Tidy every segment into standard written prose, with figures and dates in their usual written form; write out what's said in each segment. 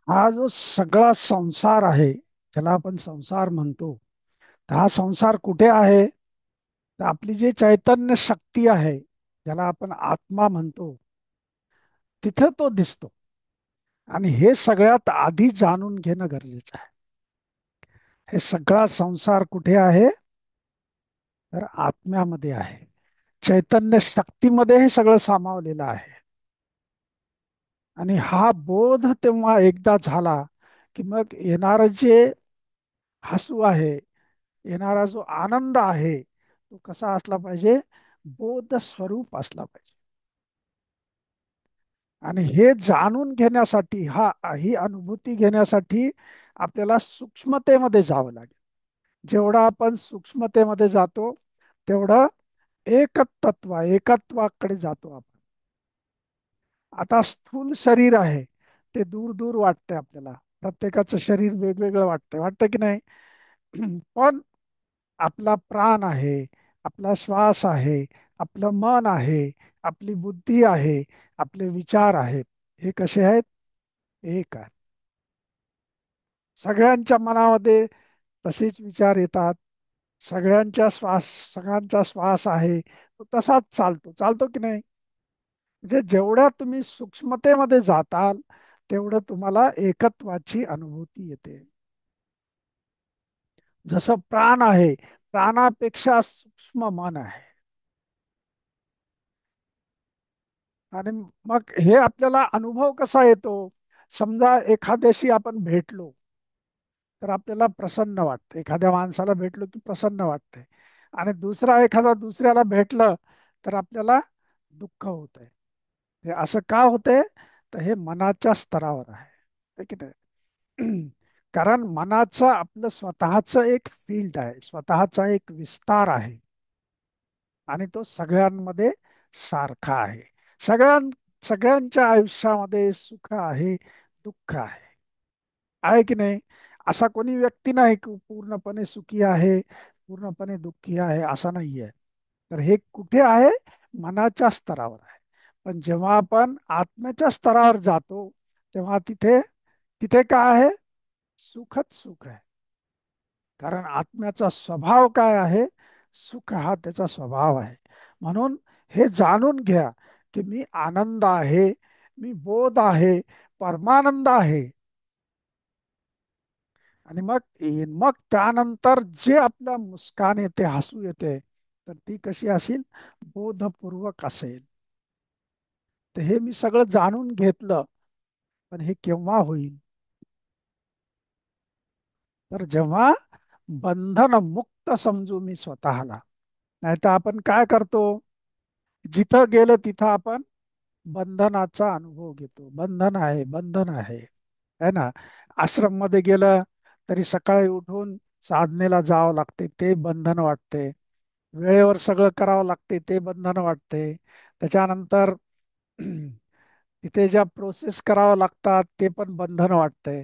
हा जो सगळा संसार आहे, ज्याला आपण संसार म्हणतो, तर हा संसार कुठे आहे? तर आपली जी चैतन्य शक्ती आहे, ज्याला आपण आत्मा म्हणतो, तिथे तो दिसतो. आणि हे सगळ्यात आधी जाणून घेणं गरजेचं आहे. हे सगळा संसार कुठे आहे? तर आत्म्यामध्ये आहे. चैतन्य शक्तीमध्ये हे सगळं सामावलेलं आहे. आणि हा बोध तेव्हा एकदा झाला की मग येणारं जे हसू आहे, येणारा जो आनंद आहे, तो कसा असला पाहिजे? बोध स्वरूप असला पाहिजे. आणि हे जाणून घेण्यासाठी, ही अनुभूती घेण्यासाठी आपल्याला सूक्ष्मतेमध्ये जावं लागेल. जेवढा आपण सूक्ष्मतेमध्ये जातो, तेवढं एकत्वाकडे जातो आपण. आता स्थूल शरीर आहे, ते दूर दूर वाटते आपल्याला. प्रत्येकाचं शरीर वेगवेगळं वाटतंय, वाटतं की नाही? पण आपला प्राण आहे, आपला श्वास आहे, आपलं मन आहे, आपली बुद्धी आहे, आपले विचार आहेत. हे कसे आहेत? एक आहेत. सगळ्यांच्या मनामध्ये तसेच विचार येतात. सगळ्यांचा श्वास आहे, तो तसाच चालतो. चालतो की नाही? म्हणजे जेवढ्या तुम्ही सूक्ष्मतेमध्ये जाताल, तेवढं तुम्हाला एकत्वाची अनुभूती येते. जसं प्राण आहे, प्राणापेक्षा सूक्ष्म मन आहे. आणि मग हे आपल्याला अनुभव कसा येतो? समजा एखाद्याशी आपण भेटलो, तर आपल्याला प्रसन्न वाटतं. एखाद्या माणसाला भेटलो की प्रसन्न वाटतंय. आणि एखादा दुसऱ्याला भेटलं तर आपल्याला दुःख होतंय. हे असं का होतंय? तर हे मनाच्या स्तरावर आहे. है की नाही? कारण मनाचं आपलं स्वतःचं एक फील्ड आहे, स्वतःचा एक विस्तार आहे. आणि तो सगळ्यांमध्ये सारखा आहे. सगळ्यां सगळ्यांच्या आयुष्यामध्ये सुख आहे, दुःख आहे की नाही? असा कोणी व्यक्ती नाही की पूर्णपणे सुखी आहे, पूर्णपणे दुःखी आहे, असा नाहीये. तर हे कुठे आहे? मनाच्या स्तरावर आहे. पण जेव्हा आपण आत्म्याच्या स्तरावर जातो, तेव्हा तिथे तिथे काय आहे? सुखच सुख आहे. कारण आत्म्याचा स्वभाव काय आहे? सुख हा त्याचा स्वभाव आहे. म्हणून हे जाणून घ्या की मी आनंद आहे, मी बोध आहे, परमानंद आहे. आणि मग त्यानंतर जे आपल्या मुस्कान येते, हसू येते, तर ती कशी असेल? बोधपूर्वक असेल. तर हे मी सगळं जाणून घेतलं. पण हे केव्हा होईल? तर जेव्हा बंधन मुक्त समजू मी स्वतःला. नाहीतर आपण काय करतो? जिथं गेलं तिथं आपण बंधनाचा अनुभव घेतो. बंधन आहे, बंधन आहे ना? आश्रम मध्ये गेलं तरी सकाळी उठून साधनेला जावं लागते, ते बंधन वाटते. वेळेवर सगळं करावं लागते, ते बंधन वाटते. त्याच्यानंतर तिथे ज्या प्रोसेस कराव्या लागतात, ते पण बंधन वाटते.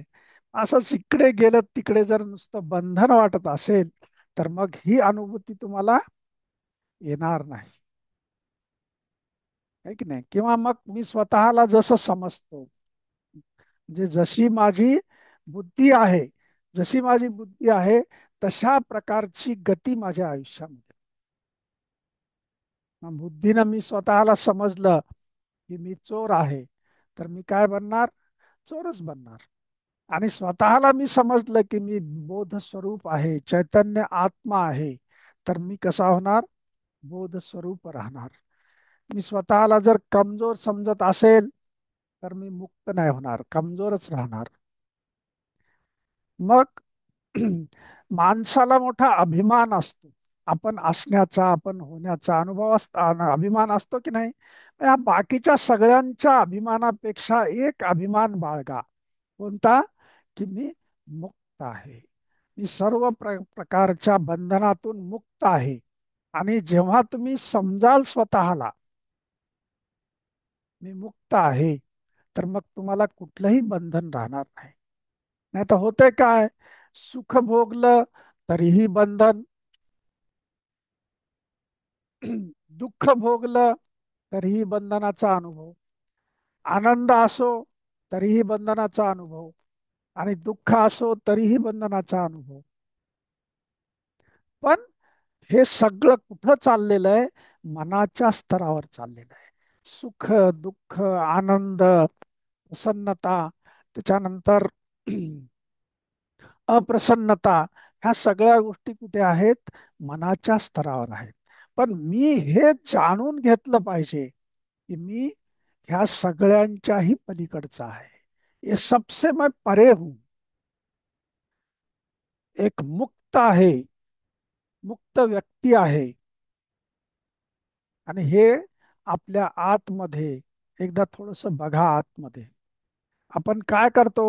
असंच इकडे गेलं तिकडे जर नुसतं बंधन वाटत असेल, तर मग ही अनुभूती तुम्हाला येणार नाही. आहे की नाही? किंवा मग मी स्वतःला जसं समजतो, म्हणजे जशी माझी बुद्धी आहे, तशा प्रकारची गती माझ्या आयुष्यामध्ये. मग बुद्धीनं मी स्वतःला समजलं की मी चोर आहे, तर मी काय बनणार? चोरच बनणार. आणि स्वतःला मी समजलं की मी बोध स्वरूप आहे, चैतन्य आत्मा आहे, तर मी कसा होणार? बोध स्वरूप राहणार. मी स्वतःला जर कमजोर समजत असेल, तर मी मुक्त नाही होणार, कमजोरच राहणार. मग माणसाला मोठा अभिमान असतो. आपण असण्याचा, आपण होण्याचा अभिमान असतो की नाही? या बाकीच्या सगळ्यांच्या अभिमानापेक्षा एक अभिमान बाळगा. कोणता? की मी मुक्त आहे. मी सर्व प्रकारच्या बंधनातून मुक्त आहे. आणि जेव्हा तुम्ही समजाल स्वतःला मी मुक्त आहे, तर मग तुम्हाला कुठलंही बंधन राहणार नाही. नाही तर होतंय काय? सुख भोगलं तरीही बंधन, दुःख भोगलं तरीही बंधनाचा अनुभव, आनंद असो तरीही बंधनाचा अनुभव. आणि दुःख असो तरीही बंधनाचा अनुभव. पण हे सगळं कुठं चाललेलं आहे? मनाच्या स्तरावर चाललेलं आहे. सुख, दुःख, आनंद, प्रसन्नता, त्याच्यानंतर अप्रसन्नता, ह्या सगळ्या गोष्टी कुठे आहेत? मनाच्या स्तरावर आहेत. पण मी हे जाणून घेतलं पाहिजे की मी ह्या सगळ्यांच्याही पलीकडचा आहे. ये सबसे मैं परे हूं. एक मुक्त आहे, मुक्त व्यक्ती आहे. आणि हे आपल्या आतमध्ये एकदा थोडस बघा. आतमध्ये आपण काय करतो?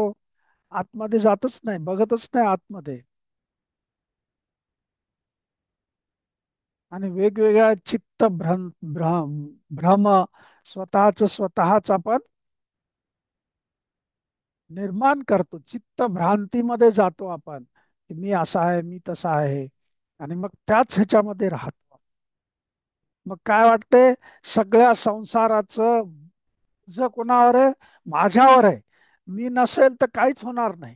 आतमध्ये जातच नाही, बघतच नाही आतमध्ये. आणि वेगवेगळ्या चित्त भ्रम स्वतःच आपण निर्माण करतो. चित्त भ्रांतीमध्ये जातो आपण की मी असा आहे, मी तसा आहे. आणि मग त्याच ह्याच्यामध्ये राहतो. मग काय वाटते? सगळ्या संसाराचं ज कोणावर आहे? माझ्यावर आहे. मी नसेल तर काहीच होणार नाही.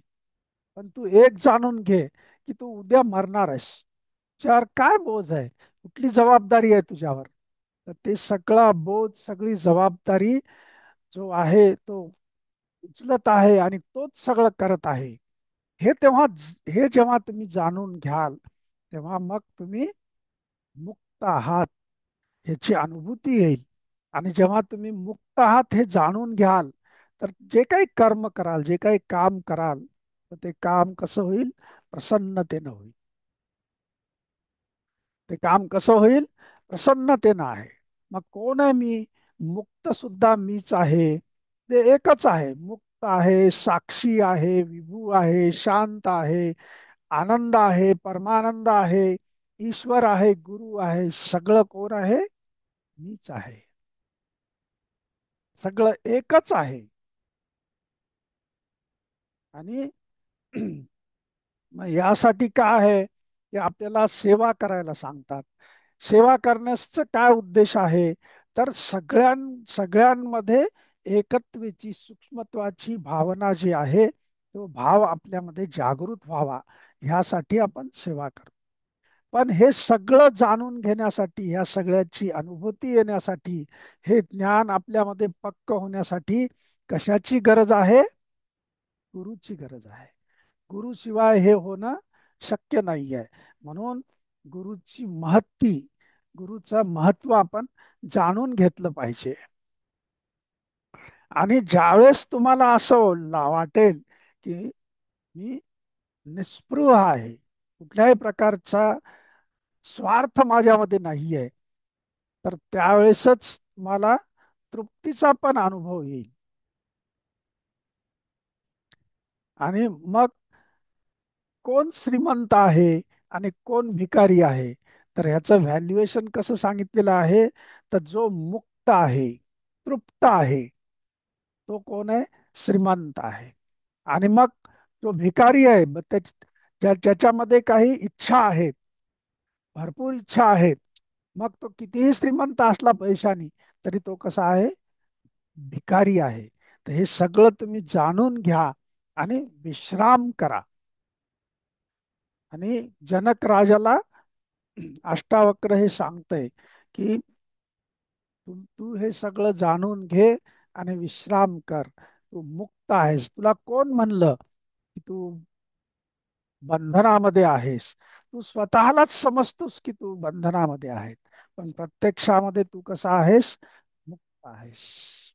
पण तू एक जाणून घे की तू उद्या मरणार आहेस. तुझ्यावर काय बोज आहे? कुठली जबाबदारी आहे तुझ्यावर? तर ते सगळा बोज, सगळी जबाबदारी जो आहे तो उचलत आहे आणि तोच सगळं करत आहे. हे जेव्हा तुम्ही जाणून घ्याल, तेव्हा मग तुम्ही मुक्त आहात ह्याची अनुभूती येईल. आणि जेव्हा तुम्ही मुक्त आहात हे जाणून घ्याल, तर जे काही कर्म कराल, जे काही काम कराल, तर ते काम कसं होईल? प्रसन्नतेनं होईल. ते काम कसं होईल? प्रसन्नतेनं आहे. मग कोण आहे मी? मुक्त सुद्धा मीच आहे. ते एकच आहे. मुक्त आहे, साक्षी आहे, विभू आहे, शांत आहे, आनंद आहे, परमानंद आहे, ईश्वर आहे, गुरु आहे. सगळं कोण आहे? मीच आहे. सगळं एकच आहे. आणि मग यासाठी काय आहे की आपल्याला सेवा करायला सांगतात. सेवा करण्याचा काय उद्देश आहे? तर सगळ्यांमध्ये एकत्वाची, सूक्ष्मत्वाची भावना जी आहे, तो भाव आपल्यामध्ये जागृत व्हावा, ह्यासाठी आपण सेवा करतो. पण हे सगळं जाणून घेण्यासाठी, ह्या सगळ्याची अनुभूती येण्यासाठी, हे ज्ञान आपल्यामध्ये पक्क होण्यासाठी कशाची गरज आहे? गुरुची गरज आहे. गुरुशिवाय हे होणं शक्य नाही आहे. म्हणून गुरुची महत्ती, गुरुचं महत्व आपण जाणून घेतलं पाहिजे. आणि ज्यावेळेस तुम्हाला असं वाटेल की मी निस्पृह आहे, कुठल्याही प्रकारचा स्वार्थ माझ्यामध्ये नाही आहे, तर त्यावेळेसच तुम्हाला तृप्तीचा पण अनुभव येईल. आणि मग कोण श्रीमंत आहे आणि कोण भिकारी आहे? तर ह्याचं व्हॅल्युएशन कसं सांगितलेलं आहे? तर जो मुक्त आहे, तृप्त आहे, तो कोण आहे? श्रीमंत आहे. आणि मग जो भिकारी आहे, मग ज्याच्यामध्ये काही इच्छा आहेत, भरपूर इच्छा आहेत, मग तो कितीही श्रीमंत असला पैशानी, तरी तो कसा आहे? भिकारी आहे. तर हे सगळं तुम्ही जाणून घ्या आणि विश्राम करा. आणि जनक राजाला अष्टावक्र हे सांगतय की तू हे सगळं जाणून घे आणि विश्राम कर. तू मुक्त आहेस. तुला कोण म्हणलं की तू बंधनामध्ये आहेस? तू स्वतःलाच समजतोस की तू बंधनामध्ये आहेस, पण प्रत्यक्षामध्ये तू कसा आहेस? मुक्त आहेस.